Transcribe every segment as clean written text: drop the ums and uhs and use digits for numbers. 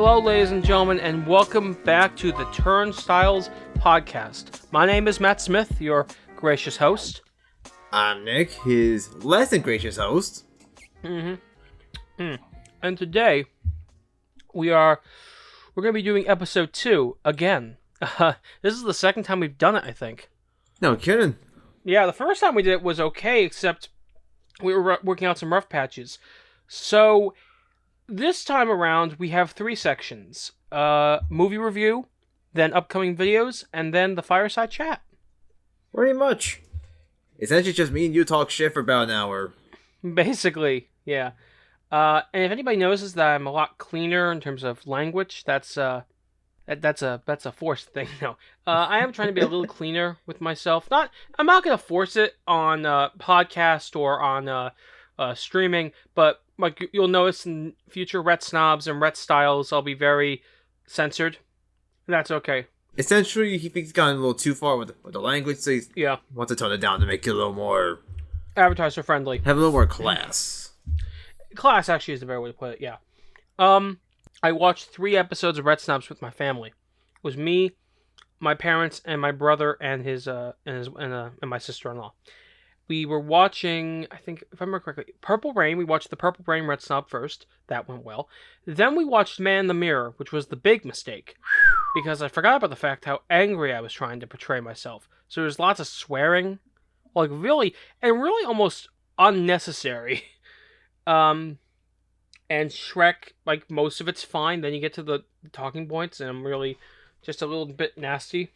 Hello, ladies and gentlemen, and welcome back to the Turnstiles podcast. My name is Matt Smith, your gracious host. I'm Nick, his less than gracious host. And today, we're going to be doing episode 2 again. This is the second time we've done it, I think. No kidding. Yeah, the first time we did it was okay, except we were working out some rough patches. So, this time around, we have 3 sections. Movie review, then upcoming videos, and then the Fireside chat. Pretty much. Essentially just me and you talk shit for about an hour. Basically, yeah. And if anybody notices that I'm a lot cleaner in terms of language, that's a forced thing. No, I am trying to be a little cleaner with myself. I'm not gonna force it on podcast or on streaming, but like you'll notice in future Retsnobs and Retstiles, I'll be very censored. And that's okay. Essentially, he thinks he's gotten a little too far with the language, so he wants to tone it down to make it a little more advertiser friendly. Have a little more class. Class actually is the better way to put it. Yeah. I watched 3 episodes of Retsnobs with my family. It was me, my parents, and my brother and my sister-in-law. We were watching, I think, if I remember correctly, Purple Rain. We watched the Purple Rain Retsnob first. That went well. Then we watched Man in the Mirror, which was the big mistake. Because I forgot about the fact how angry I was trying to portray myself. So there's lots of swearing. Like, really almost unnecessary. And Shrek, like, most of it's fine. Then you get to the talking points, and I'm really just a little bit nasty.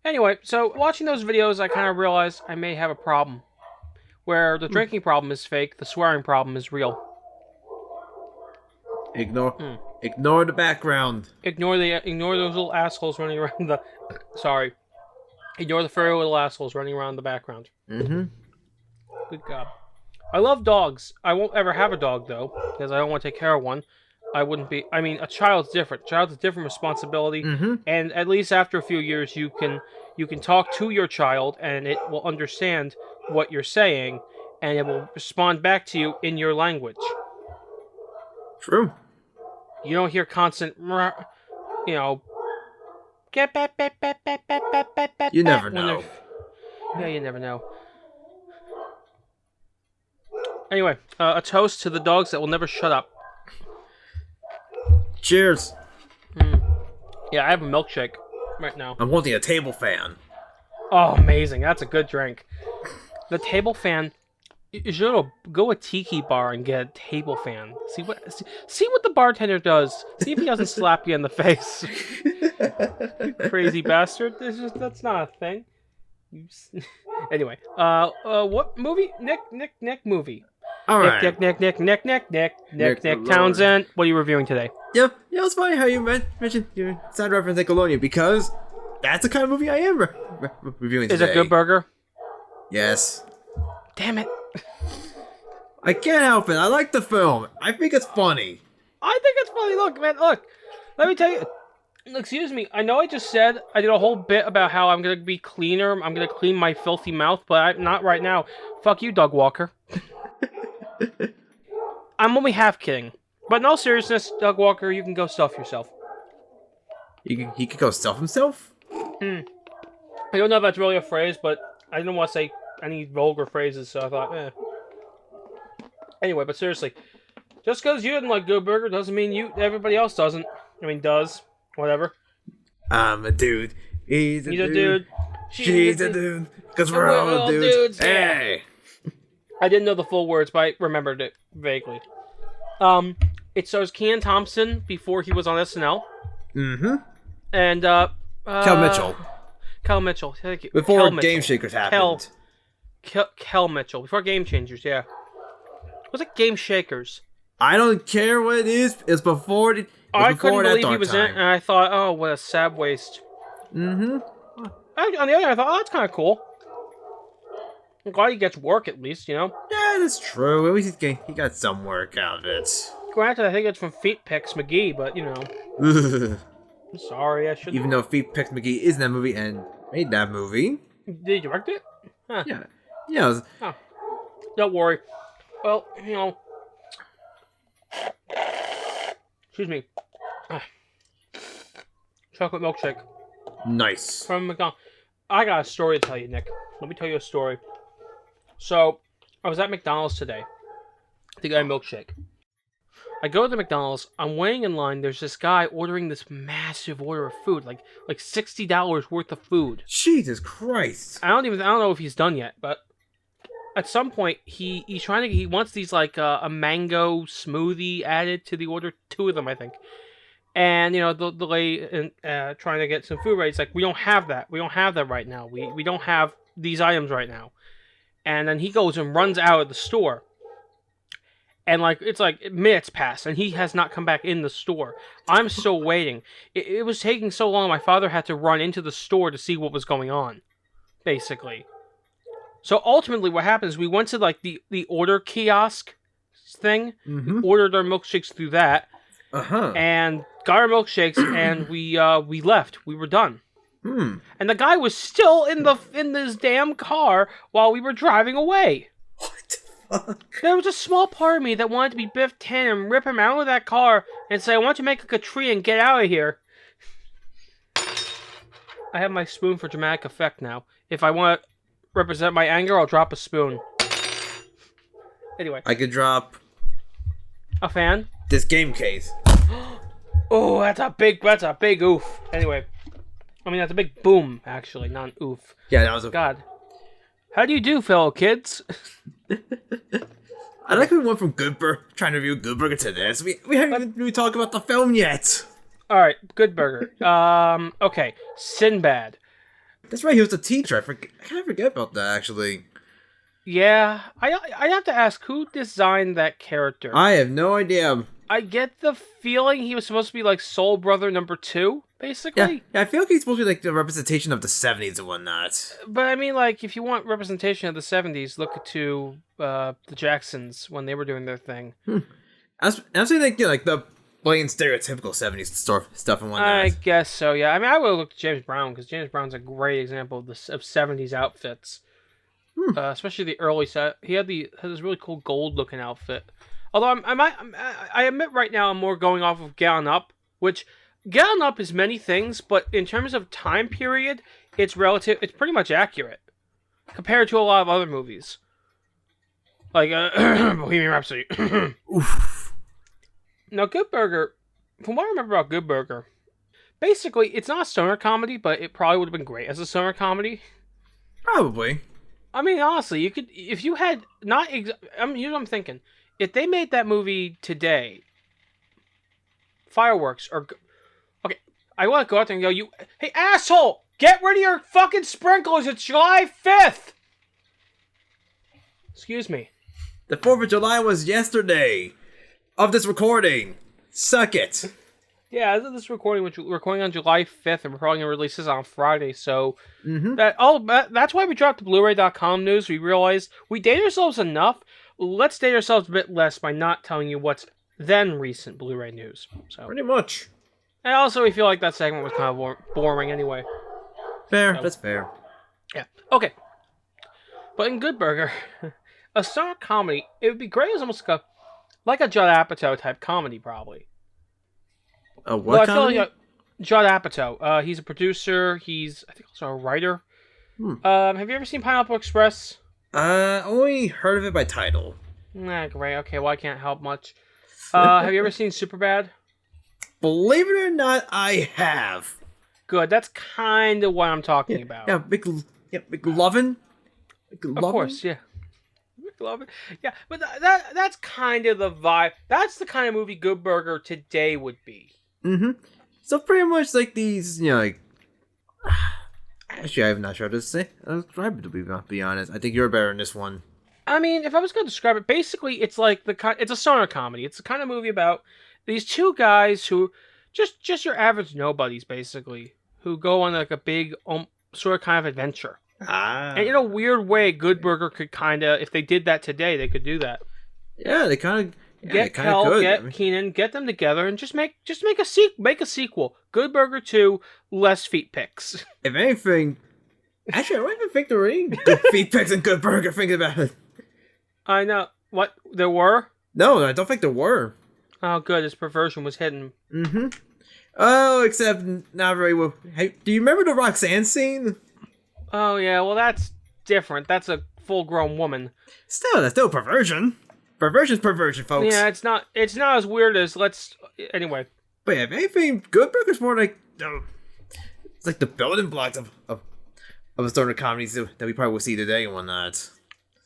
Anyway, so watching those videos, I kind of realized I may have a problem. Where the drinking problem is fake, the swearing problem is real. Ignore the background. Ignore those little assholes running around the... Sorry. Ignore the furry little assholes running around the background. Mm-hmm. Good God. I love dogs. I won't ever have a dog, though, because I don't want to take care of one. I wouldn't be... I mean, a child's different. A child's a different responsibility. Mm-hmm. And at least after a few years, you can talk to your child, and it will understand what you're saying, and it will respond back to you in your language. True. You don't hear constant, get back. You never know. Yeah, you never know. Anyway, a toast to the dogs that will never shut up. Cheers. Yeah, I have a milkshake right now. I'm holding a table fan. Oh, amazing. That's a good drink. The table fan... You should go to a tiki bar and get a table fan. See what the bartender does. See if he doesn't slap you in the face. Crazy bastard. That's not a thing. Anyway, what movie? Nick movie. All right. Nick Townsend. What are you reviewing today? Yeah, it's funny how you mentioned your side reference Nickelodeon, because that's the kind of movie I am reviewing today. Is it Good Burger? Yes. Damn it. I can't help it. I like the film. I think it's funny. I think it's funny. Look, man, look. Let me tell you. Excuse me. I know I just said I did a whole bit about how I'm going to be cleaner. I'm going to clean my filthy mouth, but I'm not right now. Fuck you, Doug Walker. I'm only half kidding. But in all seriousness, Doug Walker, you can go stuff yourself. He could go stuff himself? I don't know if that's really a phrase, but I didn't want to say any vulgar phrases, so I thought, Anyway, but seriously, just because you didn't like Good Burger doesn't mean everybody else doesn't. I mean, does. Whatever. I'm a dude. He's a dude. She's a dude. Because we're all dudes. Hey! I didn't know the full words, but I remembered it vaguely. It stars Townsend before he was on SNL. Mm-hmm. And, Kel Mitchell. Kel Mitchell. Thank you. Before Kel Game Mitchell. Shakers happened. Kel Mitchell. Before Game Changers, yeah. Was it Game Shakers? I don't care what it is. It's before the. I couldn't believe he was in it, and I thought, oh, what a sad waste. Mm-hmm. On the other hand, I thought, oh, that's kind of cool. I'm glad he gets work, at least, you know? Yeah, that's true. At least he got some work out of it. Granted, I think it's from Feet Picks McGee, but, you know. I'm sorry, I shouldn't. Even though Feet Picks McGee is in that movie and made that movie. Did he direct it? Huh. Yeah. Yeah. Oh. Don't worry. Well, you know. Excuse me. Ah. Chocolate milkshake Nice. from McDonald's. I got a story to tell you, Nick. Let me tell you a story. So, I was at McDonald's today to get a milkshake. I go to the McDonald's. I'm waiting in line. There's this guy ordering this massive order of food, like $60 worth of food. Jesus Christ. I don't know if he's done yet, but at some point he wants these like a mango smoothie added to the order, 2 of them I think. And the lady trying to get some food right, it's like, we don't have that right now. We don't have these items right now. And then he goes and runs out of the store. And it's like minutes pass, and he has not come back in the store. I'm still waiting. It was taking so long, my father had to run into the store to see what was going on, basically. So ultimately what happens, we went to like the order kiosk thing, ordered our milkshakes through that, and got our milkshakes, and we left. We were done. And the guy was still in this damn car while we were driving away. What the fuck? There was a small part of me that wanted to be Biff Tannen and rip him out of that car and say, I want you to make like a tree and get out of here. I have my spoon for dramatic effect now. If I want to represent my anger, I'll drop a spoon. Anyway. I could drop a fan? This game case. Oh, that's a big oof. Anyway. I mean, that's a big boom, actually, not an oof. Yeah, that was a... God. How do you do, fellow kids? I like we went from Good Burger, trying to review Good Burger to this. We haven't even really talked about the film yet. Alright, Good Burger. Okay. Sinbad. That's right, he was the teacher. I kind of forget about that, actually. Yeah, I have to ask, who designed that character? I have no idea. I get the feeling he was supposed to be like Soul Brother number 2, basically. Yeah, I feel like he's supposed to be like the representation of the 70s and whatnot. But I mean, like, if you want representation of the 70s, look to the Jacksons when they were doing their thing. I'm saying like the plain stereotypical 70s stuff and whatnot. I guess so, yeah. I mean, I would look to James Brown, because James Brown's a great example of 70s outfits. Especially the early set. He had this really cool gold-looking outfit. Although I admit right now I'm more going off of Gallon Up, which Gallon Up is many things, but in terms of time period, it's pretty much accurate compared to a lot of other movies, like Bohemian Rhapsody. Oof. Now, Good Burger, from what I remember about Good Burger, basically it's not a stoner comedy, but it probably would have been great as a stoner comedy. Probably. I mean, honestly, you could, if you had not. Here's what I'm thinking. If they made that movie today, fireworks are... Okay, I want to go out there and go, hey, asshole! Get rid of your fucking sprinklers! It's July 5th! Excuse me. The 4th of July was yesterday of this recording. Suck it. Yeah, this recording, which we're recording on July 5th, and we're probably going to release this on Friday, so... That's why we dropped the Blu-ray.com news. We realized we date ourselves enough. Let's date ourselves a bit less by not telling you what's then recent Blu-ray news. So pretty much. And also, we feel like that segment was kind of boring anyway. Fair, that's fair. Yeah. Okay. But in Good Burger, a stoner comedy, it would be great as almost like a Judd Apatow type comedy, probably. What comedy? I feel like Judd Apatow. He's a producer. He's, I think, also a writer. Have you ever seen Pineapple Express? Only heard of it by title. Nah, great. Okay, well, I can't help much. Have you ever seen Superbad? Believe it or not, I have. Good. That's kind of what I'm talking about. Yeah, McLovin. Of course, yeah. McLovin. Yeah, but that's kind of the vibe. That's the kind of movie Good Burger today would be. So pretty much like these, like... Actually, I'm not sure how to say. I'll describe it, to be honest. I think you're better in this one. I mean, if I was going to describe it, basically, it's like it's a stoner comedy. It's the kind of movie about these two guys who just your average nobodies, basically, who go on like a big sort of kind of adventure. And in a weird way, Good Burger could kind of, if they did that today, they could do that. Yeah, they kind of. Get Kel, get Keenan, get them together, and just make a sequel. Good Burger 2, less feet pics. If anything, actually, I don't even think there were any good feet pics in Good Burger. Thinking about it, I know what there were. No, I don't think there were. Oh, good. His perversion was hidden. Mm-hmm. Oh, except not very well. Hey, do you remember the Roxanne scene? Oh, yeah. Well, that's different. That's a full-grown woman. Still, that's still perversion. Perversion's perversion, folks. Yeah, it's not as weird as anyway. But yeah, if anything, Good Burger's more like it's like the building blocks of a sort of comedies that we probably will see today and whatnot.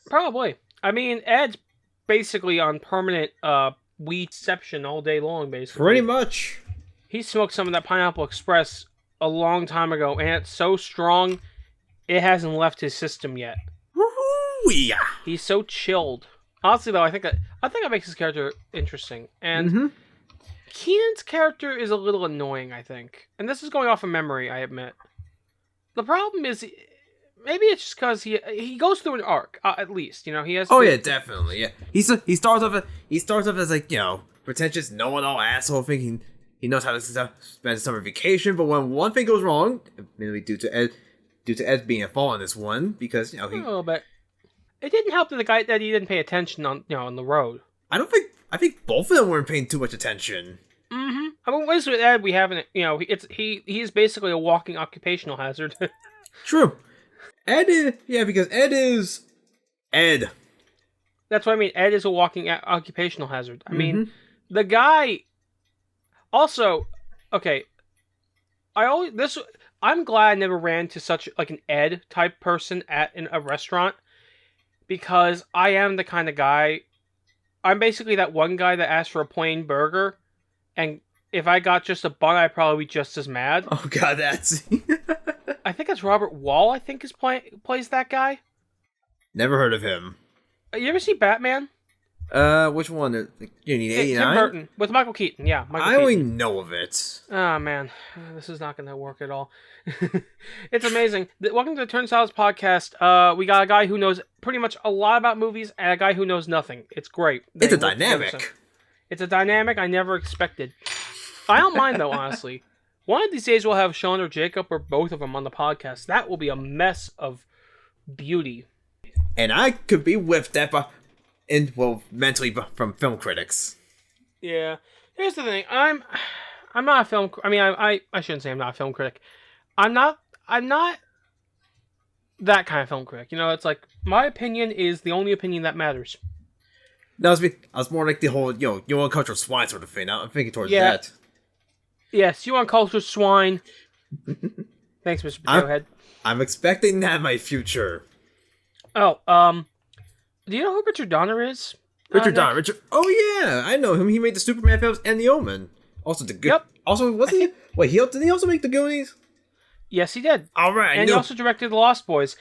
Probably. I mean, Ed's basically on permanent weedception all day long, basically. Pretty much. He smoked some of that Pineapple Express a long time ago, and it's so strong, it hasn't left his system yet. Woohoo! Yeah. He's so chilled. Honestly, though, I think that makes his character interesting. And Keenan's character is a little annoying, I think. And this is going off of memory, I admit. The problem is, maybe it's just because he goes through an arc, at least. You know, he has. Oh yeah, definitely. Yeah, he starts off as like, you know, pretentious, know-it-all asshole, thinking he knows how to spend summer vacation. But when one thing goes wrong, mainly due to Ed being at fault on this one, because you know he. A little bit. It didn't help that he didn't pay attention on on the road. I think both of them weren't paying too much attention. Mm-hmm. I mean, at least with Ed, we haven't. You know, he's basically a walking occupational hazard. True. Ed is because Ed is Ed. That's what I mean. Ed is a walking occupational hazard. I mean, the guy. Also, okay. I'm glad I never ran into such like an Ed type person in a restaurant, because I am the kind of guy. I'm basically that one guy that asked for a plain burger, and if I got just a bun, I'd probably be just as mad. Oh god, that's. I think it's Robert Wall. I think plays that guy. Never heard of him. You ever see Batman? Which one? You need 89? Tim Burton with Michael Keaton. Yeah, Michael I Keaton. only know of it. Oh man, this is not going to work at all. It's amazing. Welcome to the Turnstiles podcast. We got a guy who knows pretty much a lot about movies and a guy who knows nothing. It's great. It's a dynamic. It's a dynamic I never expected. I don't mind though, honestly. One of these days we'll have Sean or Jacob or both of them on the podcast. That will be a mess of beauty. And I could be whipped at mentally from film critics. Yeah. Here's the thing. I'm not a film. I mean, I shouldn't say I'm not a film critic. I'm not that kind of film critic. You know, it's like my opinion is the only opinion that matters. No, I was more like the whole you want cultural swine sort of thing. I'm thinking towards that. Yes, you want cultural swine. Thanks, Mr. Potato Head. I'm expecting that in my future. Oh, do you know who Richard Donner is? Richard Donner. Oh yeah, I know him. He made the Superman films and The Omen. Also the good. Yep. Also, wasn't he? Wait, did he also make the Goonies? Yes, he did. All right, and he also directed The Lost Boys.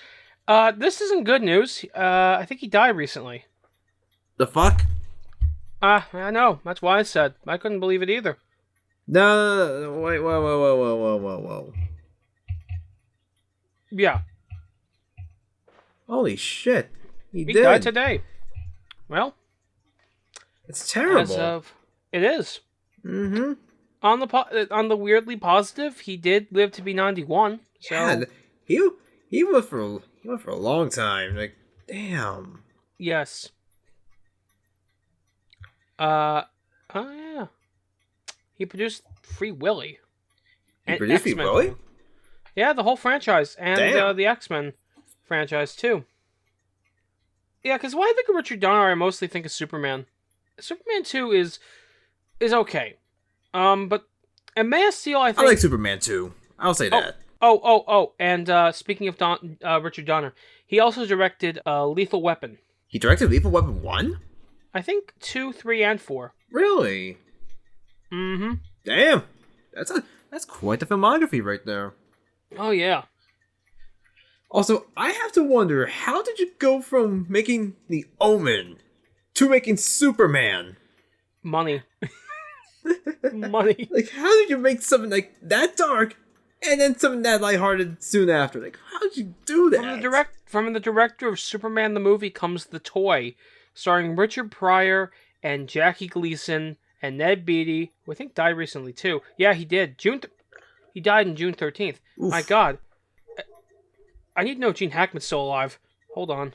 This isn't good news. I think he died recently. The fuck? I know. That's why I said. I couldn't believe it either. No, wait, whoa. Yeah. Holy shit. He did. Died today. Well. It's terrible. It is. Mm-hmm. On the weirdly positive, he did live to be 91. So. Yeah, he went for a long time. Like, damn. Yes. Oh yeah. He produced Free Willy. He produced Free Willy? Yeah, the whole franchise. And the X-Men franchise, too. Yeah, because when I think of Richard Donner, I mostly think of Superman. Superman 2 is okay. And Man of Steel, I think... I like Superman 2. I'll say that. And speaking of Richard Donner, he also directed Lethal Weapon. He directed Lethal Weapon 1? I think 2, 3, and 4. Really? Mm-hmm. Damn. That's quite the filmography right there. Oh, yeah. Also, I have to wonder, how did you go from making The Omen to making Superman? Money. Money. Like, how did you make something like that dark and then something that lighthearted soon after? Like, how did you do that? From the director of Superman the movie comes The Toy, starring Richard Pryor and Jackie Gleason and Ned Beatty, who I think died recently too. Yeah, he did. He died on June 13th. Oof. My God. I need to know if Gene Hackman's still alive. Hold on.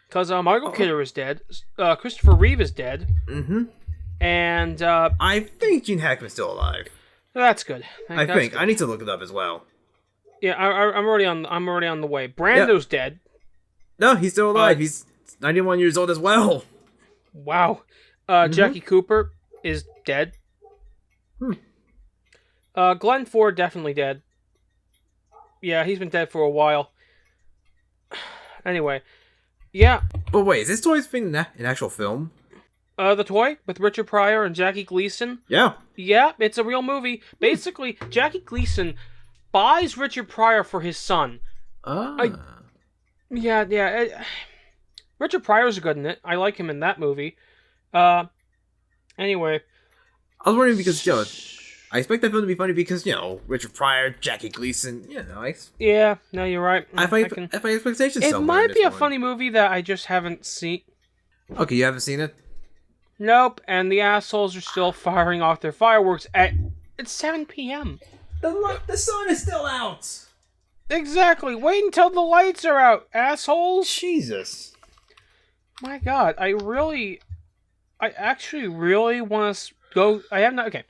Because Michael Kidder is dead. Christopher Reeve is dead. Mm-hmm. And I think Gene Hackman's still alive. that's good. I think. Good. I need to look it up as well. Yeah, I'm already on the way. Brando's dead. No, he's still alive. He's 91 years old as well. Wow. Jackie Cooper is dead. Glenn Ford definitely dead. Yeah, he's been dead for a while. Anyway, yeah. But wait, is this Toy's thing an actual film? The Toy with Richard Pryor and Jackie Gleason. Yeah. Yeah, it's a real movie. Basically, Jackie Gleason buys Richard Pryor for his son. Yeah. Richard Pryor's good in it. I like him in that movie. Anyway. I was wondering because, I expect that film to be funny because, Richard Pryor, Jackie Gleason, Yeah, no, you're right. I have my expectations It somewhere might be a one. funny movie that I just haven't seen. Okay, you haven't seen it? Nope, and the assholes are still firing off their fireworks it's 7 p.m. The sun is still out! Exactly. Wait until the lights are out, assholes. Jesus. My God, I actually really want to go. I have not. Okay,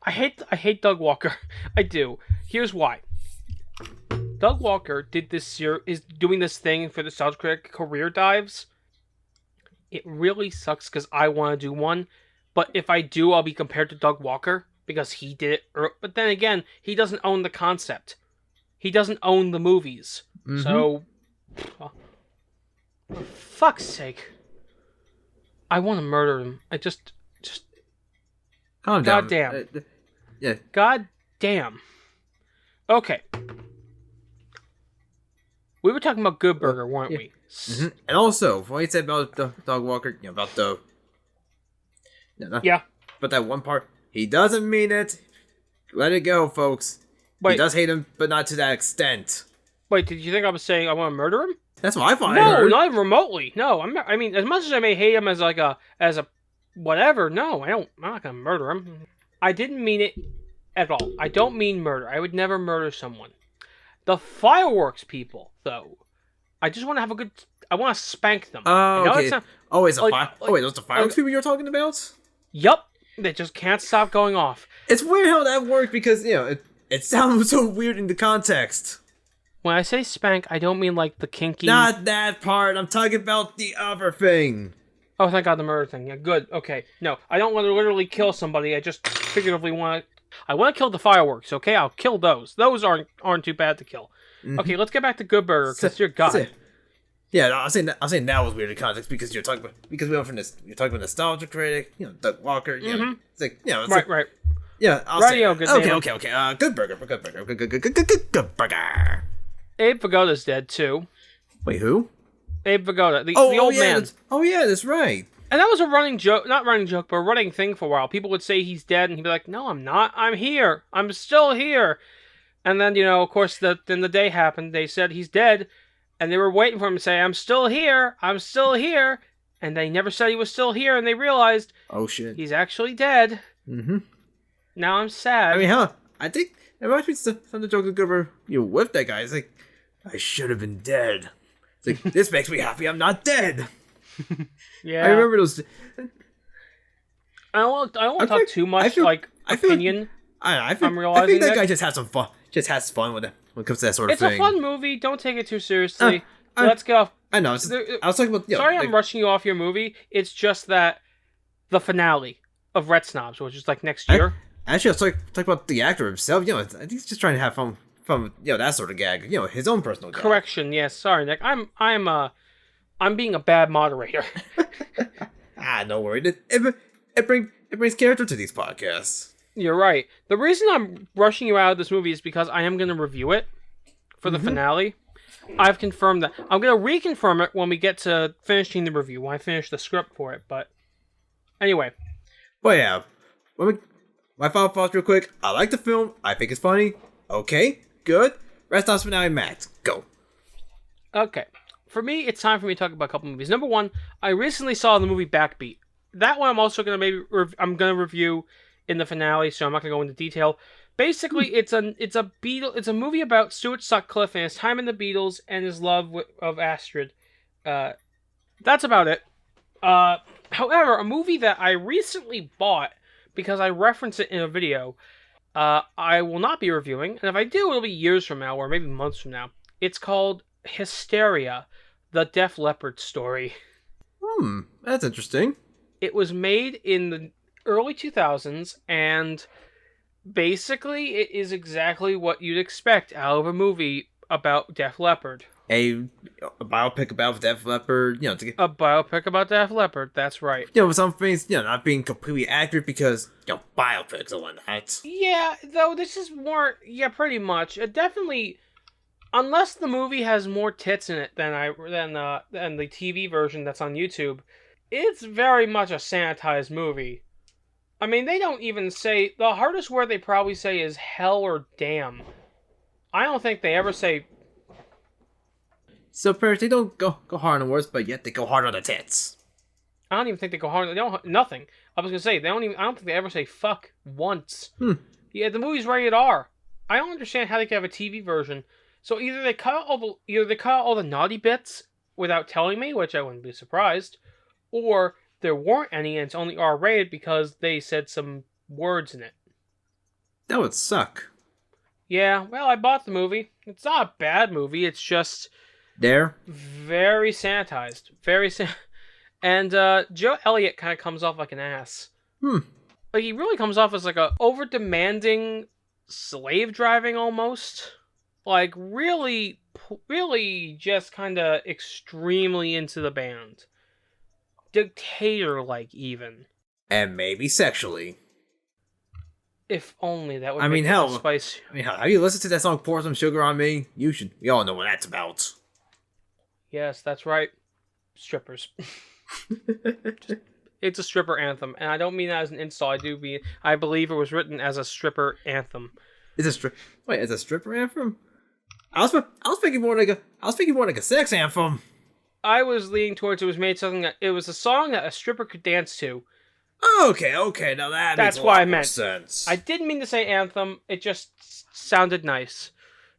I hate Doug Walker. I do. Here's why. Doug Walker is doing this thing for the South Critic career dives. It really sucks because I want to do one, but if I do, I'll be compared to Doug Walker because he did it. But then again, he doesn't own the concept. He doesn't own the movies. So, for fuck's sake, I want to murder him. I just calm down. Goddamn. Yeah. God damn. Okay. We were talking about Good Burger, weren't we? Mm-hmm. And also, what you said about the Dog Walker, about the... Yeah. But that one part, he doesn't mean it. Let it go, folks. Wait. He does hate him, but not to that extent. Wait, did you think I was saying I want to murder him? That's what I thought. No, not even remotely. No, I mean, as much as I may hate him as a whatever, no, I'm not gonna murder him. I didn't mean it at all. I don't mean murder. I would never murder someone. The fireworks people, though, I just want to have a good. I want to spank them. Oh, okay. Those the fireworks people you're talking about? Yup. They just can't stop going off. It's weird how that works because it sounds so weird in the context. When I say spank, I don't mean like the kinky. Not that part. I'm talking about the other thing. Oh, thank God, the murder thing. Yeah, good. Okay. No, I don't want to literally kill somebody. I just figuratively want to. I want to kill the fireworks. Okay, I'll kill those. Those aren't too bad to kill. Mm-hmm. Okay, let's get back to Good Burger because you're God. Yeah, I was saying that was weird in context because we went from this. You're talking about nostalgia critic, Doug Walker. It's like right. Yeah, okay. Good Burger. Good Burger. Abe Vigoda's dead too. Wait, who? Abe Vigoda, the old man. That's right. And that was a running joke, not running joke, but a running thing for a while. People would say he's dead, and he'd be like, "No, I'm not. I'm here. I'm still here." And then, of course, then the day happened. They said he's dead, and they were waiting for him to say, "I'm still here. I'm still here." And they never said he was still here, and they realized, oh shit, he's actually dead. Mm-hmm. Now I'm sad. I mean, I think it reminds me of some of the jokes that go with that guy. It's like, I should have been dead. It's like, this makes me happy I'm not dead. Yeah. I remember those. I don't want to talk too much, opinion. I think that guy just has some fun. Just has fun with it when it comes to that sort of thing. It's a fun movie. Don't take it too seriously. Let's get off. I know. I was talking about. Sorry, I'm rushing you off your movie. It's just that the finale of Retsnobs, which is like next year. Actually, I was talking about the actor himself. I think he's just trying to have fun from that sort of gag. His own personal gag. Correction. Yes. Sorry, Nick. I'm being a bad moderator. Don't worry. It brings character to these podcasts. You're right. The reason I'm rushing you out of this movie is because I am going to review it for the finale. I've confirmed that. I'm going to reconfirm it when we get to finishing the review, when I finish the script for it, but anyway. Well, yeah. My final thoughts real quick. I like the film. I think it's funny. Okay, good. Retsnob finale, Matt. Go. Okay. For me, it's time for me to talk about a couple movies. Number one, I recently saw the movie Backbeat. That one I'm also going to review in the finale, so I'm not going to go into detail. Basically, it's a movie about Stuart Sutcliffe and his time in the Beatles and his love of Astrid. That's about it. However, a movie that I recently bought because I referenced it in a video, I will not be reviewing, and if I do, it'll be years from now or maybe months from now. It's called Hysteria, the Def Leppard Story. That's interesting. It was made in the early 2000s, and basically it is exactly what you'd expect out of a movie about Def Leppard. A biopic about Def Leppard, A biopic about Def Leppard, that's right. Some things, not being completely accurate because, biopics and whatnot. Yeah, though this is more, pretty much. It definitely, unless the movie has more tits in it than the TV version that's on YouTube, it's very much a sanitized movie. I mean, they don't even say, the hardest word they probably say is hell or damn. I don't think they ever say. So parents, they don't go hard on the words, but yet they go hard on the tits. I don't even think they go hard. They don't nothing. I was gonna say they don't even. I don't think they ever say fuck once. Yeah, the movie's rated R. I don't understand how they could have a TV version. So either they cut out all the naughty bits without telling me, which I wouldn't be surprised, or there weren't any and it's only R rated because they said some words in it. That would suck. Yeah, well, I bought the movie. It's not a bad movie. It's just very sanitized. And Joe Elliott kind of comes off like an ass. Like, he really comes off as like a over-demanding slave driving almost. Like, really just kind of extremely into the band. Dictator-like, even. And maybe sexually. If only that would make it spicy. Have you listened to that song Pour Some Sugar on Me? You should. We all know what that's about. Yes, that's right. Strippers. It's a stripper anthem, and I don't mean that as an insult. I believe it was written as a stripper anthem. It's a stripper anthem? I was thinking more like a sex anthem. I was leaning towards it was a song that a stripper could dance to. Okay, now that's what I meant. Sense. I didn't mean to say anthem. It just sounded nice.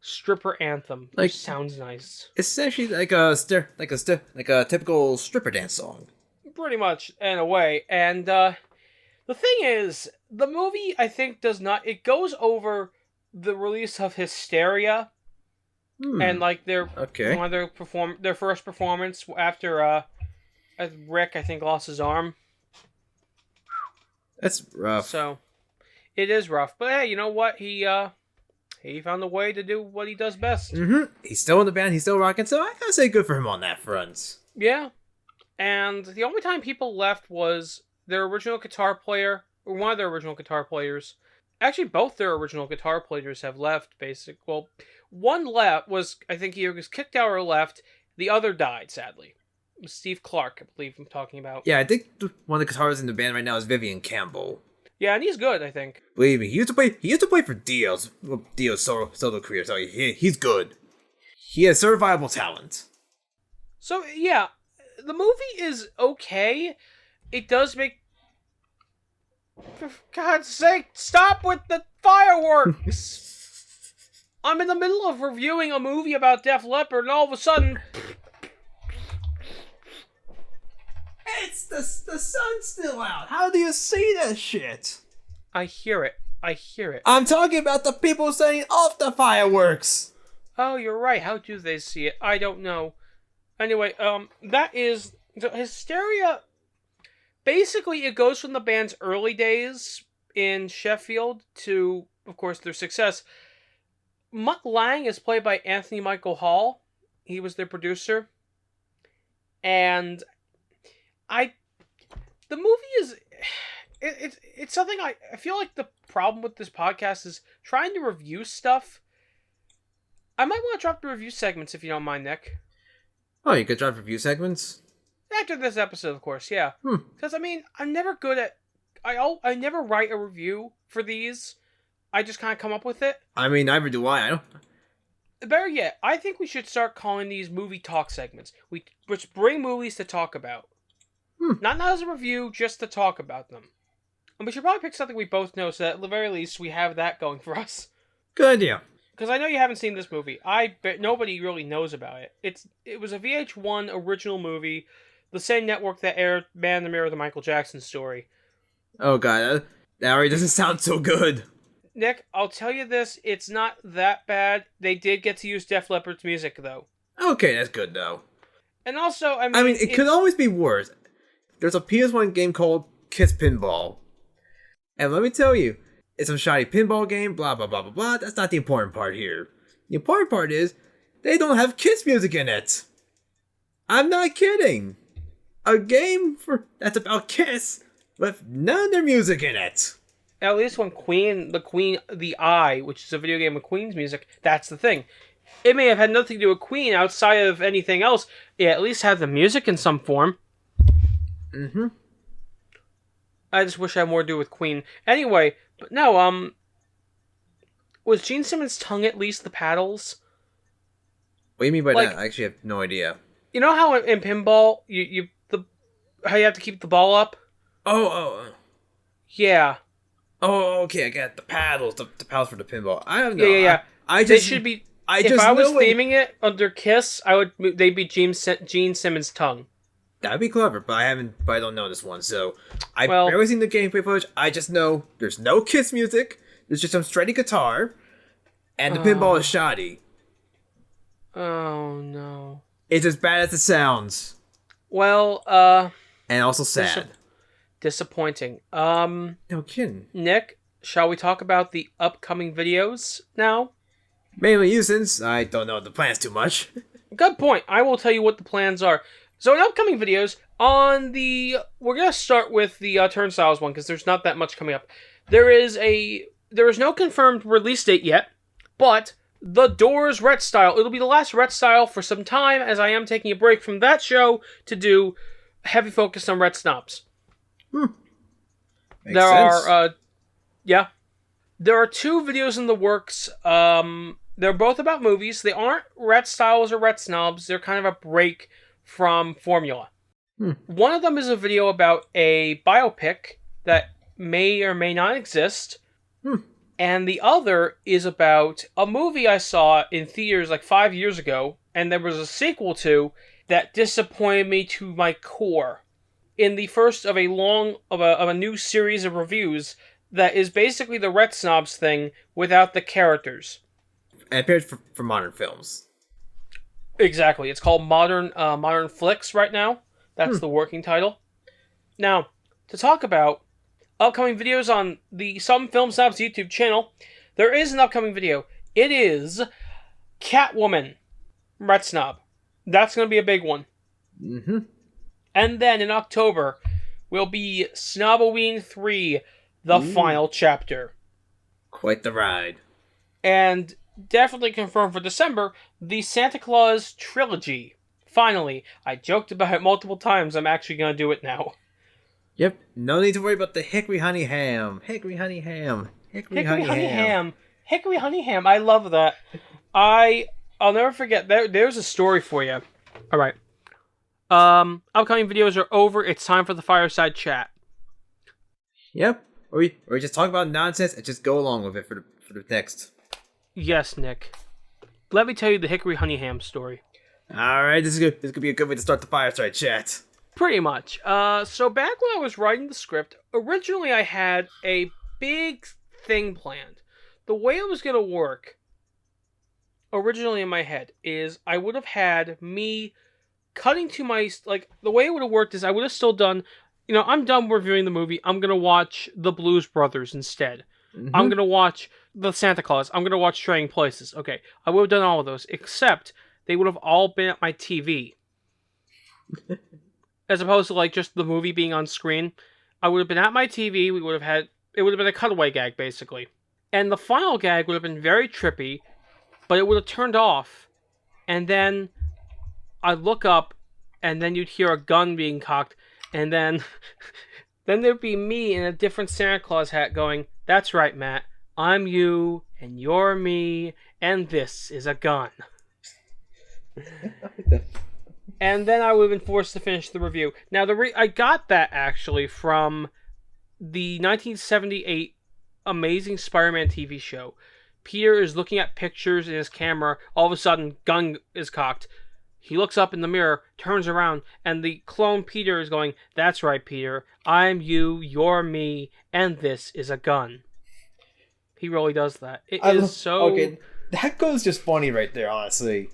Stripper anthem. Like, sounds nice. Essentially like a typical stripper dance song. Pretty much, in a way. And the thing is, the movie I think does not. It goes over the release of Hysteria, and like their first performance after Rick, I think, lost his arm. That's rough. So, it is rough. But hey, you know what? He found a way to do what he does best. He's still in the band. He's still rocking. So I gotta say good for him on that front. Yeah. And the only time people left was their original guitar player, or one of their original guitar players. Actually, both their original guitar players have left, Well, one left I think he was kicked out or left. The other died, sadly. It was Steve Clark, I believe I'm talking about. Yeah, I think one of the guitarists in the band right now is Vivian Campbell. Yeah, and he's good, I think. Believe me, he used to play for Dio's solo career, so he's good. He has certifiable talent. So, yeah, the movie is okay. It does make... For God's sake, stop with the fireworks! I'm in the middle of reviewing a movie about Def Leppard, and all of a sudden... It's the sun's still out. How do you see that shit? I hear it. I'm talking about the people setting off the fireworks. Oh, you're right. How do they see it? I don't know. Anyway, that is... Hysteria... Basically, it goes from the band's early days in Sheffield to, of course, their success. Mutt Lange is played by Anthony Michael Hall. He was their producer. And... The movie is... It's something I feel like the problem with this podcast is trying to review stuff. I might want to drop the review segments if you don't mind, Nick. Oh, you could drop review segments? After this episode, of course, yeah. Because, I'm never good at... I never write a review for these. I just kind of come up with it. Neither do I. Better yet, I think we should start calling these movie talk segments. Which bring movies to talk about. Not as a review, just to talk about them. And we should probably pick something we both know, so that at the very least we have that going for us. Good idea. Because I know you haven't seen this movie. I bet nobody really knows about it. It was a VH1 original movie The same network that aired Man in the Mirror, the Michael Jackson Story. Oh god, that already doesn't sound so good. Nick, I'll tell you this, it's not that bad. They did get to use Def Leppard's music, though. Okay, that's good though. And also, it could always be worse. There's a PS1 game called Kiss Pinball. And let me tell you, it's a shoddy pinball game, blah blah blah blah blah. That's not the important part here. The important part is, they don't have Kiss music in it. I'm not kidding. A game that's about Kiss with none of their music in it. At least when the Eye, which is a video game with Queen's music, that's the thing. It may have had nothing to do with Queen outside of anything else. It at least had the music in some form. Mm-hmm. I just wish I had more to do with Queen. Anyway, but no, was Gene Simmons' tongue at least the paddles? What do you mean by that? I actually have no idea. You know how in pinball, how you have to keep the ball up? Oh. Yeah. Oh, okay, I got the paddles, the paddles for the pinball. I don't know. Yeah. I just... They should be... If I was theming it under Kiss, they'd be Gene Simmons' tongue. That'd be clever, but I don't know this one, so I've barely seen the gameplay footage. I just know there's no Kiss music, there's just some shreddy guitar, and the pinball is shoddy. Oh, no. It's as bad as it sounds. Well, and also sad. Disappointing. No kidding. Nick, shall we talk about the upcoming videos now? Mainly you, since I don't know the plans too much. Good point. I will tell you what the plans are. So in upcoming videos, we're going to start with the Turnstiles one, because there's not that much coming up. There is no confirmed release date yet, but The Doors Retstile. It'll be the last Retstile for some time, as I am taking a break from that show to do heavy focus on Retsnobs. Makes sense. There are 2 videos in the works. They're both about movies. They aren't Retstiles or Retsnobs. They're kind of a break from formula. One of them is a video about a biopic that may or may not exist. And the other is about a movie I saw in theaters like 5 years ago, and there was a sequel to, that disappointed me to my core. In the first of a new series of reviews that is basically the Retsnobs thing without the characters. And appeared for modern films. Exactly. It's called Modern Flicks right now. That's the working title. Now, to talk about upcoming videos on the Some Film Snobs YouTube channel, there is an upcoming video. It is Catwoman Retsnob. That's going to be a big one. Mm-hmm. And then in October will be Snoboween 3, the final chapter. Quite the ride. And definitely confirmed for December, the Santa Claus trilogy. Finally, I joked about it multiple times. I'm actually going to do it now. Yep, no need to worry about the hickory honey ham. Hickory honey ham. Hickory honey ham. Hickory honey ham. I love that. I'll never forget. There's a story for you. All right. Upcoming videos are over. It's time for the Fireside chat. Yep. Or we just talk about nonsense and just go along with it for the next. Yes, Nick. Let me tell you the Hickory Honey Ham story. Alright, this is good. This could be a good way to start the Fireside chat. Pretty much. So back when I was writing the script, originally I had a big thing planned. The way it was going to work, originally in my head, is I would have had me cutting to my... the way it would have worked is I would have still done... I'm done reviewing the movie. I'm going to watch The Blues Brothers instead. Mm-hmm. I'm going to watch The Santa Claus. I'm going to watch Trading Places. Okay, I would have done all of those, except they would have all been at my TV. As opposed to, just the movie being on screen. I would have been at my TV. We would have had... It would have been a cutaway gag, basically. And the final gag would have been very trippy, but it would have turned off. And then I'd look up, and then you'd hear a gun being cocked, and then there'd be me in a different Santa Claus hat going, "That's right, Matt. I'm you, and you're me, and this is a gun." And then I would have been forced to finish the review. Now, I got that, actually, from the 1978 Amazing Spider-Man TV show. Peter is looking at pictures in his camera. All of a sudden, gun is cocked. He looks up in the mirror, turns around, and the clone Peter is going, "That's right, Peter. I'm you, you're me, and this is a gun." He really does that. Okay, that goes just funny right there, honestly.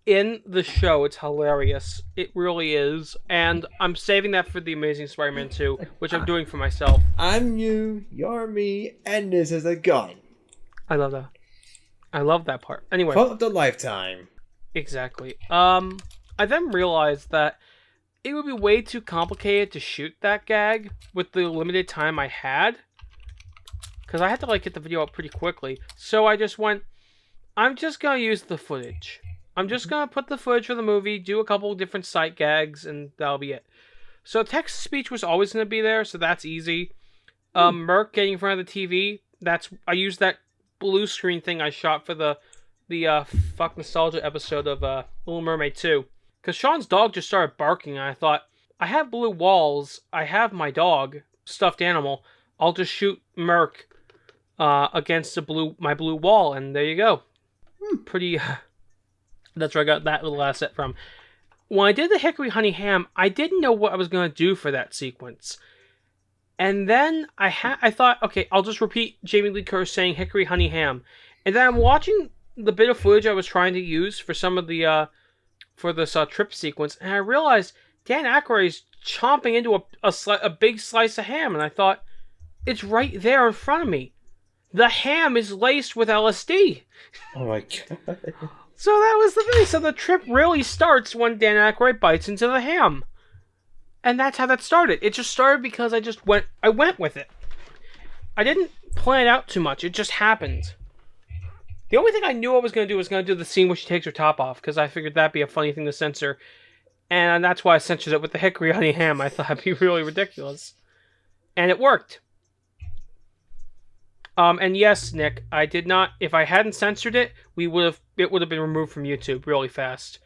In the show, it's hilarious. It really is. And I'm saving that for The Amazing Spider-Man 2, which I'm doing for myself. I'm you, you're me, and this is a gun. I love that. I love that part. Anyway. Quote of the lifetime. Exactly. I then realized that it would be way too complicated to shoot that gag with the limited time I had. Because I had to get the video up pretty quickly. So I just went, I'm just going to use the footage. I'm just going to put the footage for the movie, do a couple different sight gags, and that'll be it. So text-to-speech was always going to be there, so that's easy. Merc getting in front of the TV, I used that blue screen thing I shot for the Fuck Nostalgia episode of Little Mermaid 2. Because Sean's dog just started barking, and I thought, I have blue walls, I have my dog, stuffed animal, I'll just shoot Merc against my blue wall, and there you go. Pretty... That's where I got that little asset from. When I did the Hickory Honey Ham, I didn't know what I was going to do for that sequence. And then I thought, okay, I'll just repeat Jamie Lee Curtis saying Hickory Honey Ham. And then I'm watching the bit of footage I was trying to use for some of the, for this trip sequence, and I realized Dan Aykroyd is chomping into a big slice of ham, and I thought, it's right there in front of me. The ham is laced with LSD. Oh my god. So that was the thing. So the trip really starts when Dan Aykroyd bites into the ham. And that's how that started. It just started because I went with it. I didn't plan it out too much. It just happened. The only thing I knew I was going to do was going to do the scene where she takes her top off, because I figured that'd be a funny thing to censor. And that's why I censored it with the Hickory Honey Ham. I thought it'd be really ridiculous. And it worked. And yes, Nick, I did not. If I hadn't censored it, it would have been removed from YouTube really fast.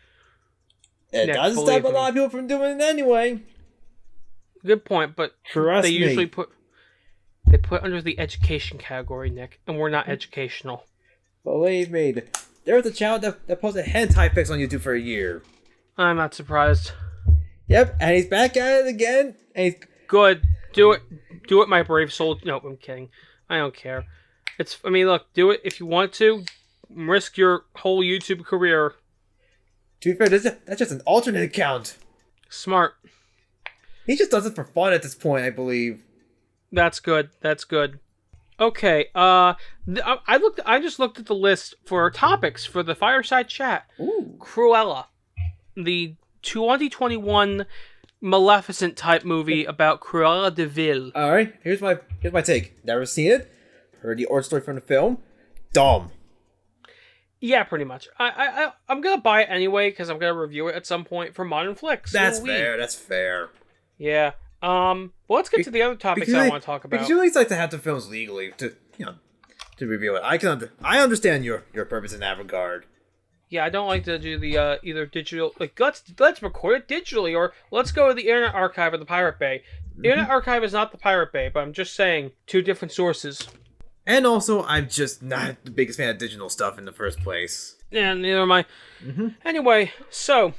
It doesn't stop a lot of people from doing it anyway. Good point, but Trust they me. usually put under the education category, Nick, and we're not educational. Believe me, there was a channel that posted hentai pics on YouTube for a year. I'm not surprised. Yep, and he's back at it again. And he's good. Do it, my brave soul. No, I'm kidding. I don't care. Look, do it if you want to. Risk your whole YouTube career. To be fair, that's just an alternate account. Smart. He just does it for fun at this point, I believe. That's good. Okay. I just looked at the list for topics for the Fireside Chat. Ooh. Cruella, the 2021 Maleficent type movie about Cruella de Vil. All right, here's my take. Never seen it. Heard the origin story from the film. Dumb. Yeah, pretty much. I'm gonna buy it anyway because I'm gonna review it at some point for Modern Flicks. That's fair. Yeah. Well, let's get to the other topics I want to talk about. Because you always like to have the films legally to review it. I understand your purpose in that regard. Yeah, I don't like to do the either digital, let's record it digitally, or let's go to the Internet Archive or the Pirate Bay. The Internet Archive is not the Pirate Bay, but I'm just saying, two different sources. And also, I'm just not the biggest fan of digital stuff in the first place. Yeah, neither am I. Anyway, so,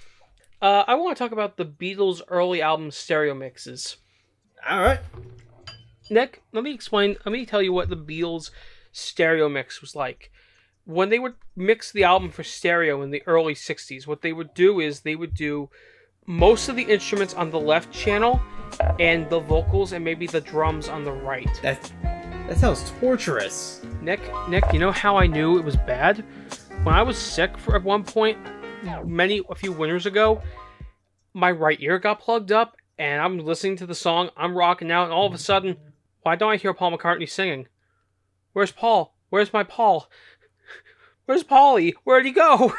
I want to talk about the Beatles' early album stereo mixes. Alright. Nick, let me tell you what the Beatles' stereo mix was like. When they would mix the album for stereo in the early 60s, what they would do is they would do most of the instruments on the left channel and the vocals and maybe the drums on the right. That sounds torturous. Nick, you know how I knew it was bad? When I was sick at one point, a few winters ago, my right ear got plugged up and I'm listening to the song, I'm rocking out, and all of a sudden, why don't I hear Paul McCartney singing? Where's Paul? Where's my Paul? Where's Paulie? Where'd he go?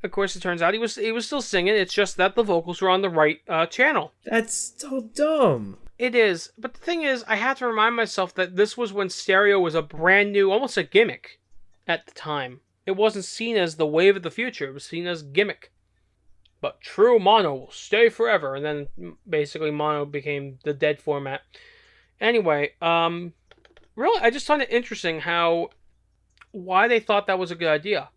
Of course, it turns out he was still singing. It's just that the vocals were on the right channel. That's so dumb. It is. But the thing is, I have to remind myself that this was when stereo was a brand new, almost a gimmick at the time. It wasn't seen as the wave of the future. It was seen as gimmick. But true mono will stay forever. And then basically mono became the dead format. Anyway, really, I just find it interesting why they thought that was a good idea.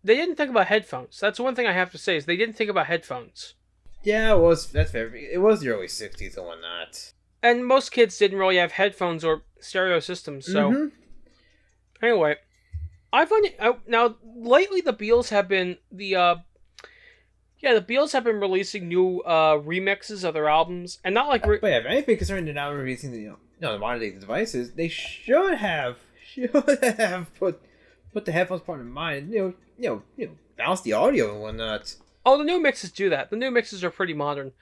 they didn't think about headphones. That's one thing I have to say is they didn't think about headphones. Yeah, it was. That's fair. It was the early '60s and whatnot. And most kids didn't really have headphones or stereo systems. So anyway, I find it now lately the Beatles have been the Beatles have been releasing new remixes of their albums, and not like. But yeah, if anything concerning they're now releasing the modern day devices, they should have put the headphones part in mind. Balance the audio and whatnot. Oh, the new mixes do that. The new mixes are pretty modern.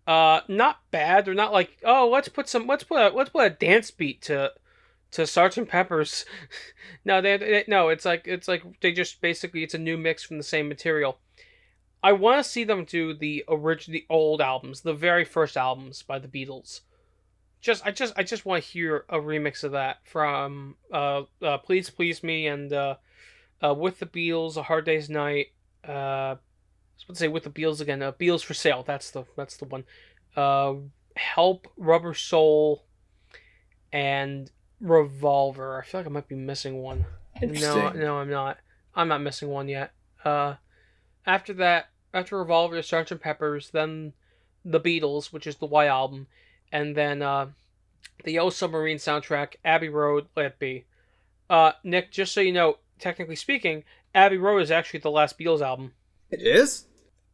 Not bad. They're not like, oh, let's put a dance beat to Sgt. Pepper's. No, it's like they just basically it's a new mix from the same material. I want to see them do the old albums, the very first albums by the Beatles. I just want to hear a remix of that from Please Please Me and With the Beatles, A Hard Day's Night. I was about to say With the Beatles again. Beatles for Sale. That's the one. Help, Rubber Soul, and Revolver. I feel like I might be missing one. Interesting. No, I'm not. I'm not missing one yet. After that, after Revolver, Sgt. Pepper's, then the Beatles, which is the White Album, and then the Yellow Submarine soundtrack, Abbey Road, Let It Be. Nick, just so you know, technically speaking, Abbey Road is actually the last Beatles album. It is?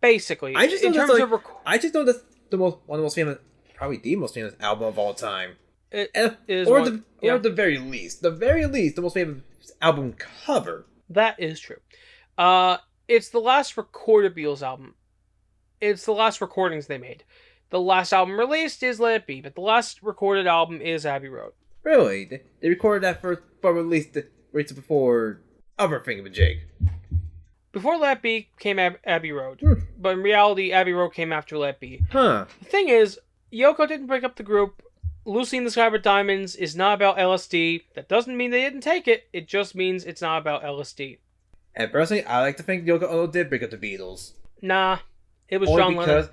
Basically. I just know that's one of the most famous, probably the most famous album of all time. It is or at the very least, the most famous album cover. That is true. It's the last recorded Beatles album. It's the last recordings they made. The last album released is Let It Be, but the last recorded album is Abbey Road. Really? They recorded that first, but released it right before other thingamajig. Before Let It Be came Abbey Road, but in reality, Abbey Road came after Let It Be. Huh. The thing is, Yoko didn't break up the group. Lucy in the Sky with Diamonds is not about LSD. That doesn't mean they didn't take it. It just means it's not about LSD. And personally, I like to think Yoko Ono did break up the Beatles. Nah, it was John Lennon.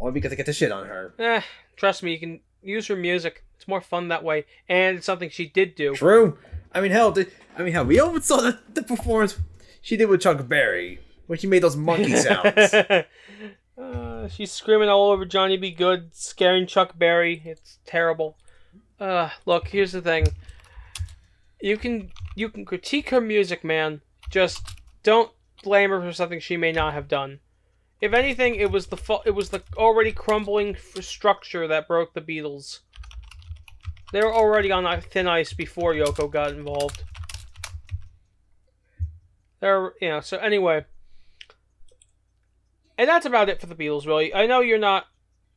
Only because I get the shit on her. Trust me, you can use her music. It's more fun that way, and it's something she did do. True. I mean, hell, we all saw the performance she did with Chuck Berry when she made those monkey sounds. She's screaming all over Johnny B. Good, scaring Chuck Berry. It's terrible. Look, here's the thing. You can critique her music, man. Just don't blame her for something she may not have done. If anything, it was the already crumbling structure that broke the Beatles. They were already on thin ice before Yoko got involved. So anyway. And that's about it for the Beatles, really. I know you're not...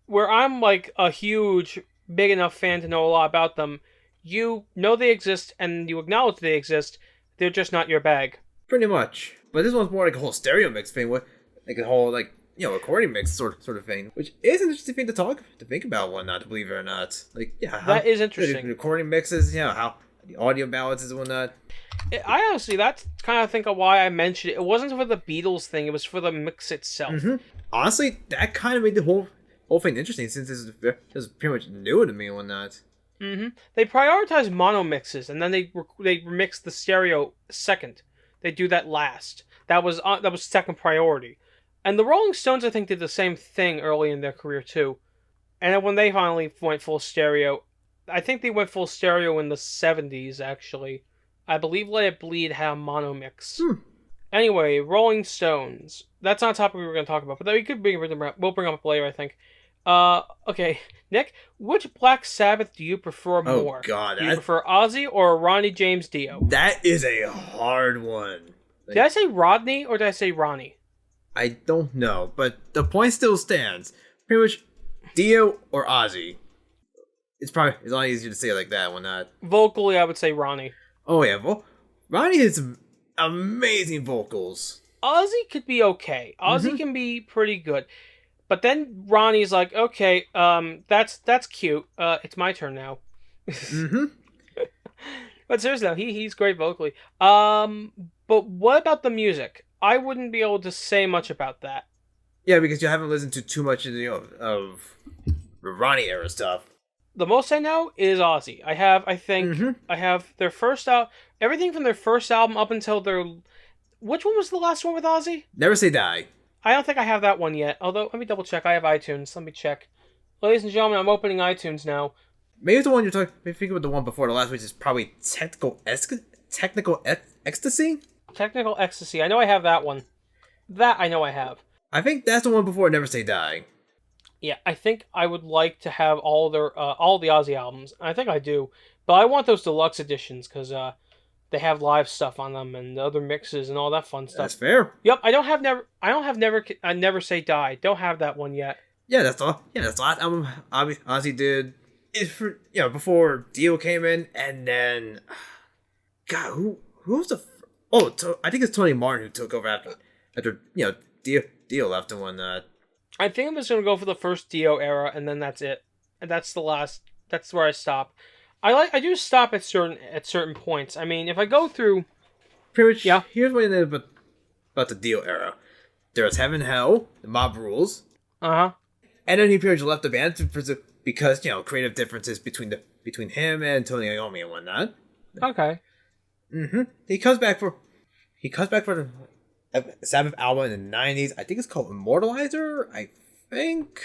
Where I'm, like, a huge, big enough fan to know a lot about them, you know they exist, and you acknowledge they exist. They're just not your bag. Pretty much. But this one's more like a whole stereo mix thing, with like a whole, recording mix sort of thing. Which is an interesting thing to think about, whatnot, to believe it or not. That is interesting. The recording mixes, how the audio balances and whatnot. I honestly, that's kind of think of why I mentioned it. It wasn't for the Beatles thing, it was for the mix itself. Mm-hmm. Honestly, that kind of made the whole thing interesting, since this is pretty much new to me and whatnot. Mm-hmm. They prioritize mono mixes, and then they remix the stereo second. They do that last. That was second priority. And the Rolling Stones, I think, did the same thing early in their career, too. And then when they finally went full stereo, I think they went full stereo in the 70s, actually. I believe Let It Bleed had a mono mix. Anyway, Rolling Stones. That's not a topic we were going to talk about, but we could we'll bring up later, I think. Okay, Nick, which Black Sabbath do you prefer more? Oh, God. Do you prefer Ozzy or Ronnie James Dio? That is a hard one. Did I say Rodney or did I say Ronnie? I don't know, but the point still stands. Pretty much Dio or Ozzy. It's a lot easier to say it like that when not. Vocally, I would say Ronnie. Oh, yeah. Ronnie has amazing vocals. Ozzy could be okay. Ozzy can be pretty good. But then Ronnie's like, okay, that's cute. It's my turn now. But seriously, he's great vocally. But what about the music? I wouldn't be able to say much about that. Yeah, because you haven't listened to too much of Ronnie era stuff. The most I know is Ozzy. I have their first album, everything from their first album up until their Which one was the last one with Ozzy? Never Say Die. I don't think I have that one yet. Although, let me double check. I have iTunes. Let me check. Ladies and gentlemen, I'm opening iTunes now. Maybe the one you're talking. Maybe think about the one before the last, which is probably Technical Ecstasy. Technical Ecstasy. I know I have that one. That I know I have. I think that's the one before Never Say Die. Yeah, I think I would like to have all the Ozzy albums. I think I do, but I want those deluxe editions because they have live stuff on them and other mixes and all that fun stuff. That's fair. Yep, I don't have Never Say Die. Don't have that one yet. Yeah, that's all. Yeah, that's the last album Ozzy did. Is for before Dio came in, and then God, who was the? I think it's Tony Martin who took over after Dio left and whatnot. I think I'm just gonna go for the first Dio era, and then that's it. And that's the last. That's where I stop. I do stop at certain points. I mean, if I go through, Pretty much. Yeah. Here's what it is about the Dio era. There's Heaven and Hell, the Mob Rules, and and then he pretty much left the band because creative differences between him and Tony Iommi and whatnot. Okay. He comes back for the Sabbath album in the 90s. I think it's called Immortalizer. I think.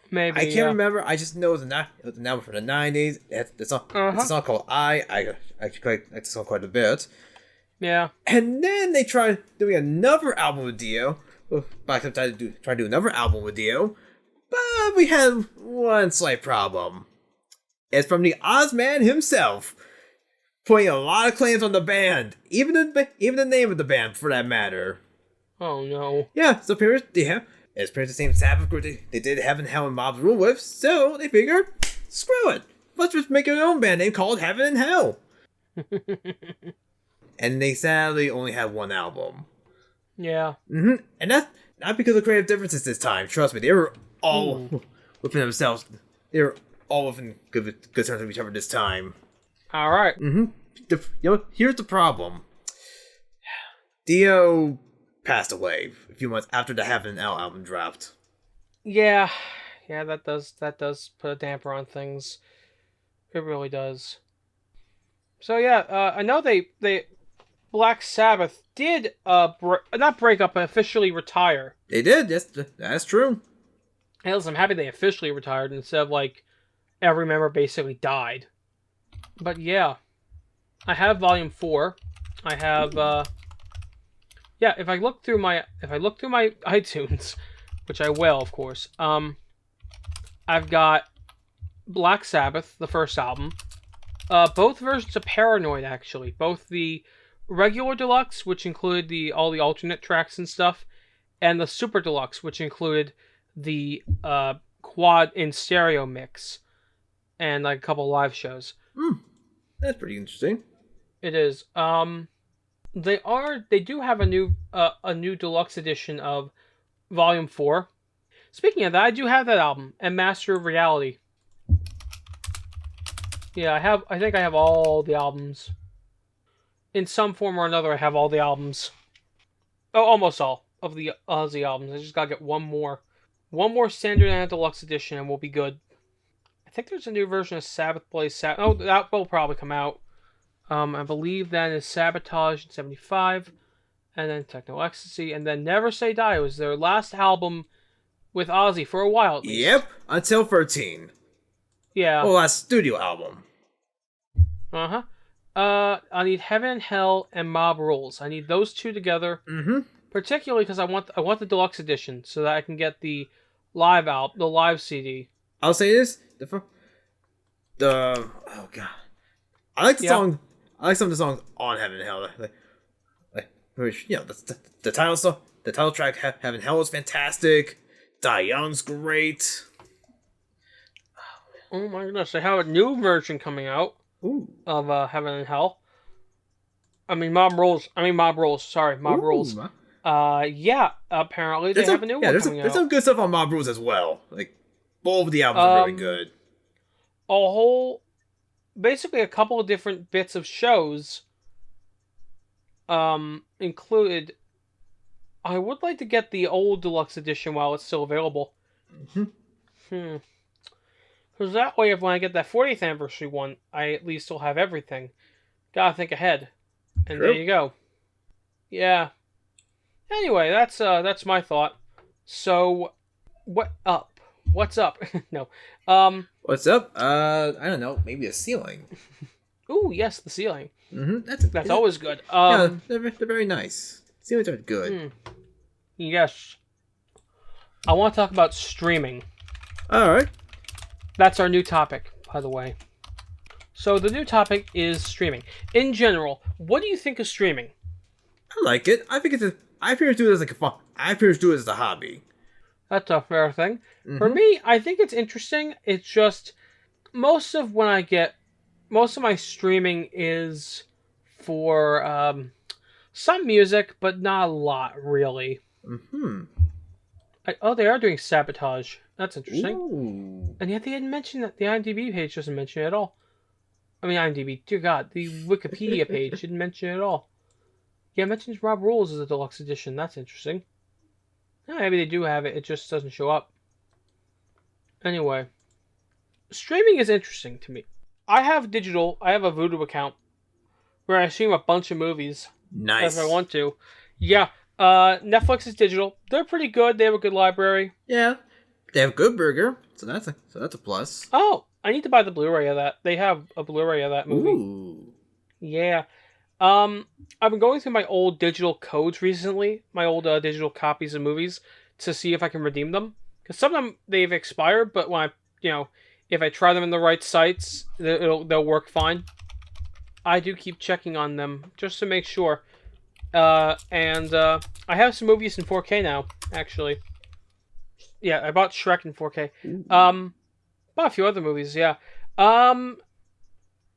Maybe I can't remember. I just know it was an album from the 90s. It's a song called I actually like the song quite a bit. Yeah. And then they tried doing another album with Dio. Back up, try to do another album with Dio. But we had one slight problem. It's from the Ozman himself, putting a lot of claims on the band, even the name of the band for that matter. Oh no. Yeah, so pretty much it's pretty much the same Sabbath group they did Heaven, Hell, and Mob's Rule with, so they figured, screw it, let's just make our own band name called Heaven and Hell. And they sadly only had one album. Yeah. And that's not because of creative differences this time. Trust me, they were all within themselves. They were all within good terms with each other this time. All right. Here's the problem. Dio passed away a few months after the Heaven and Hell album dropped. Yeah, that does put a damper on things. It really does. So yeah, I know they Black Sabbath did not break up, but officially retire. They did. That's true. Hey, listen, I'm happy they officially retired instead of like every member basically died. But yeah, I have Volume 4. I have if I look through my iTunes, which I will, of course. I've got Black Sabbath, the first album. Both versions of Paranoid, actually. Both the regular deluxe, which included all the alternate tracks and stuff, and the super deluxe, which included the quad in stereo mix and like a couple live shows. That's pretty interesting. It is. They do have a new deluxe edition of Volume 4. Speaking of that, I do have that album and Master of Reality. Yeah, I think I have all the albums. In some form or another, I have all the albums. Oh, almost all of the Ozzy albums. I just gotta get one more standard and a deluxe edition, and we'll be good. I think there's a new version of Sabbath Blaze Sabbath. Oh, that will probably come out. I believe that is Sabotage in 75, and then Techno Ecstasy, and then Never Say Die was their last album with Ozzy for a while at least. Yep, until 13. Yeah. Well, last studio album. I need Heaven and Hell and Mob Rules. I need those two together. Particularly because I want the deluxe edition so that I can get the live CD. I'll say this: oh god, I like the song. I like some of the songs on Heaven and Hell. The title song, the title track Heaven and Hell is fantastic. Die Young's great. Oh my goodness! They have a new version coming out. Of Heaven and Hell. Mob Rules. Sorry, Mob Rules. Apparently they have a new one coming out. There's some good stuff on Mob Rules as well. Like, both of the albums are really good. Basically a couple of different bits of shows included. I would like to get the old deluxe edition while it's still available. Because that way, if when I get that 40th anniversary one, I at least will have everything. Gotta think ahead. And There you go. Yeah. Anyway, that's my thought. So, what up? What's up? No. What's up? I don't know. Maybe a ceiling. Ooh, yes, the ceiling. That's Always good. Yeah, they're very nice. Ceilings are good. Yes. I want to talk about streaming. All right. That's our new topic, by the way. So the new topic is streaming. In general, what do you think of streaming? I like it. I think I prefer to do it as like a fun. I prefer to do it as a hobby. That's a fair thing. For me, I think it's interesting. It's just most of my streaming is for some music, but not a lot really. They are doing Sabotage. That's interesting. Ooh. And yet they didn't mention that. The IMDb page doesn't mention it at all. I mean, IMDb, dear God, the Wikipedia page didn't mention it at all. Yeah, it mentions Rob Rules as a deluxe edition. That's interesting. Yeah, maybe they do have it. It just doesn't show up. Anyway, streaming is interesting to me. I have a Voodoo account where I stream a bunch of movies. Nice. If I want to. Yeah, Netflix is digital. They're pretty good. They have a good library. Yeah, they have good burger, so that's a plus. Oh, I need to buy the Blu-ray of that. They have a Blu-ray of that movie. Ooh. Yeah. I've been going through my old digital codes recently, my old digital copies of movies, to see if I can redeem them. Because some of them, they've expired, but when if I try them in the right sites, they'll work fine. I do keep checking on them, just to make sure. I have some movies in 4K now, actually. Yeah, I bought Shrek in 4K. Bought a few other movies, yeah.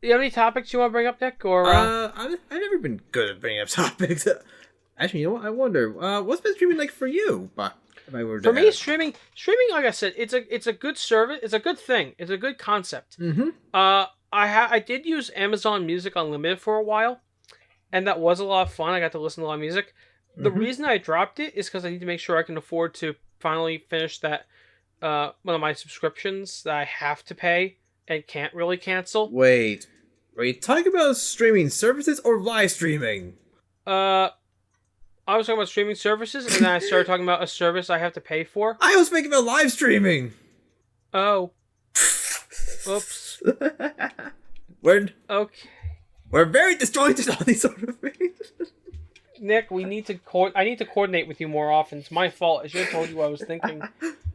You have any topics you want to bring up, Nick? Or I've never been good at bringing up topics. Actually, you know what? I wonder what's been streaming like for you. For me, streaming, like I said, it's a good service. It's a good thing. It's a good concept. I did use Amazon Music Unlimited for a while, and that was a lot of fun. I got to listen to a lot of music. The reason I dropped it is because I need to make sure I can afford to finally finish that one of my subscriptions that I have to pay and can't really cancel. Wait, are you talking about streaming services or live streaming? I was talking about streaming services, and then I started talking about a service I have to pay for. I was thinking about live streaming. Oh. Oops. We're very disjointed on these sort of things. Nick, I need to coordinate with you more often. It's my fault. I should have told you what I was thinking.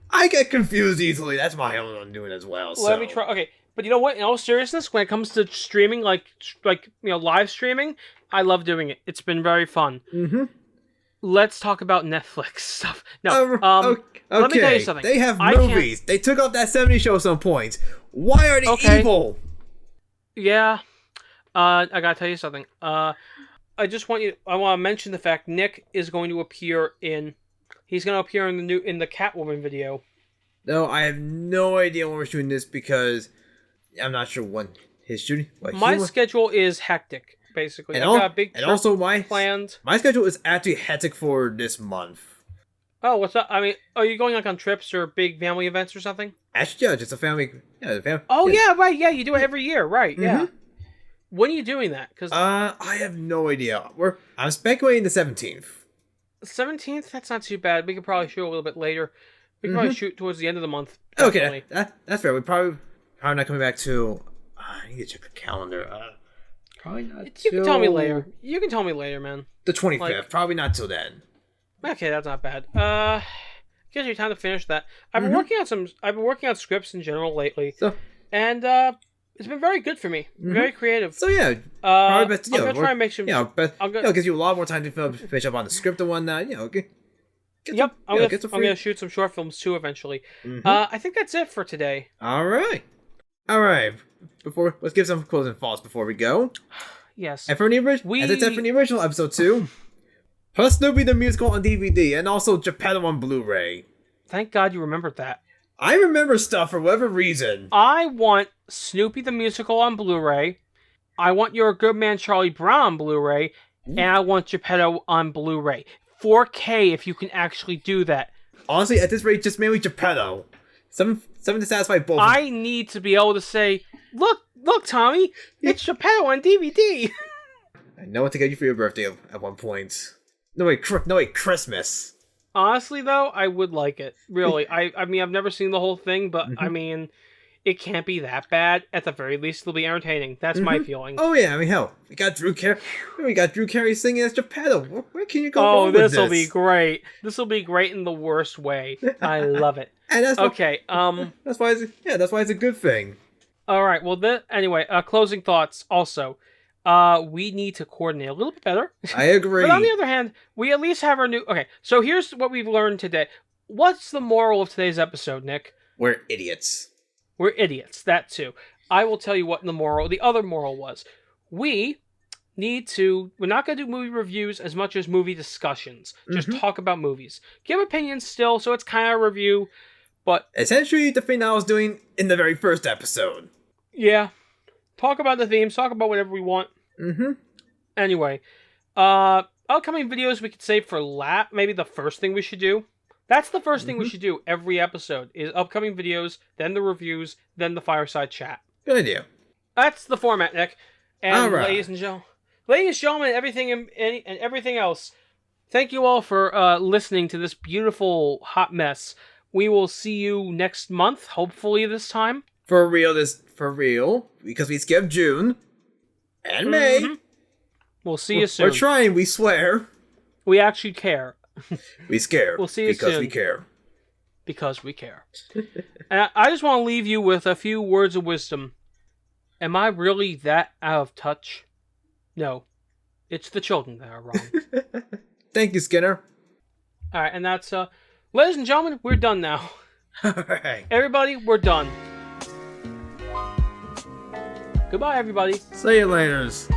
I get confused easily. That's my own undoing as well. Let me try. Okay, but you know what? In all seriousness, when it comes to streaming, like live streaming, I love doing it. It's been very fun. Let's talk about Netflix stuff. No, okay. Let me tell you something. They have movies. They took off that 70s show at some point. Why are they evil? Yeah. I gotta tell you something. I want to mention the fact Nick is going to appear in. He's going to appear in the Catwoman video. No, I have no idea when we're shooting this because I'm not sure when his shooting. My schedule is hectic, basically. And I've got a big trip my planned. My schedule is actually hectic for this month. Oh, what's up? I mean, are you going on trips or big family events or something? Actually, yeah, just a family. Yeah, the family. Oh yeah, right. Yeah, you do it every year, right? Yeah. When are you doing that? Because I have no idea. I'm speculating the 17th. 17th? That's not too bad. We could probably shoot a little bit later. We could probably shoot towards the end of the month. Definitely. Okay, that's fair. We probably not coming back to. I need to check the calendar. Probably not. You can tell me later. You can tell me later, man. The 25th. Probably not till then. Okay, that's not bad. Gives you time to finish that. I've been working on scripts in general lately, and it's been very good for me. Very creative. So yeah, probably best. I'm gonna try and make some. Gives you a lot more time to finish up on the script and whatnot. I'm gonna shoot some short films too eventually. I think that's it for today. All right. Let's give some closing thoughts before we go. Yes. And for the original episode 2. Plus Snoopy the Musical on DVD, and also Geppetto on Blu-ray. Thank God you remembered that. I remember stuff for whatever reason. I want Snoopy the Musical on Blu-ray. I want You're a Good Man Charlie Brown on Blu-ray. And I want Geppetto on Blu-ray. 4K if you can actually do that. Honestly, at this rate, just mainly Geppetto. Something to satisfy both. I need to be able to say, look, Tommy, it's Geppetto on DVD. I know what to get you for your birthday at one point. No wait, Christmas. Honestly, though, I would like it. Really, I mean, I've never seen the whole thing, but I mean, it can't be that bad. At the very least, it'll be entertaining. That's my feeling. Oh yeah, I mean hell, we got Drew Carey singing as Geppetto. Where can you go Oh, wrong with this? this'll be great. This'll be great in the worst way. I love it. And that's Okay. that's why it's a good thing. All right. Well, anyway. Closing thoughts. Also, we need to coordinate a little bit better. I agree. But on the other hand, we at least have our new. Okay. So here's what we've learned today. What's the moral of today's episode, Nick? We're idiots. We're idiots. That too. I will tell you what the other moral was. We're not going to do movie reviews as much as movie discussions. Just talk about movies. Give opinions still, so it's kind of a review, but... Essentially, the thing I was doing in the very first episode. Yeah. Talk about the themes, talk about whatever we want. Anyway, upcoming videos we could save for maybe the first thing we should do. That's the first thing we should do every episode, is upcoming videos, then the reviews, then the fireside chat. Good idea. That's the format, Nick. And all right. ladies and gentlemen, everything and everything else, thank you all for listening to this beautiful hot mess. We will see you next month, hopefully this time. For real, because we skipped June and May. We'll see you soon. We're trying, we swear. We actually care. We scare. We'll see you because soon. we care. Because we care. And I just want to leave you with a few words of wisdom. Am I really that out of touch? No. It's the children that are wrong. Thank you, Skinner. Alright, and that's, ladies and gentlemen, we're done now. Alright. Everybody, we're done. Goodbye, everybody. See you laters.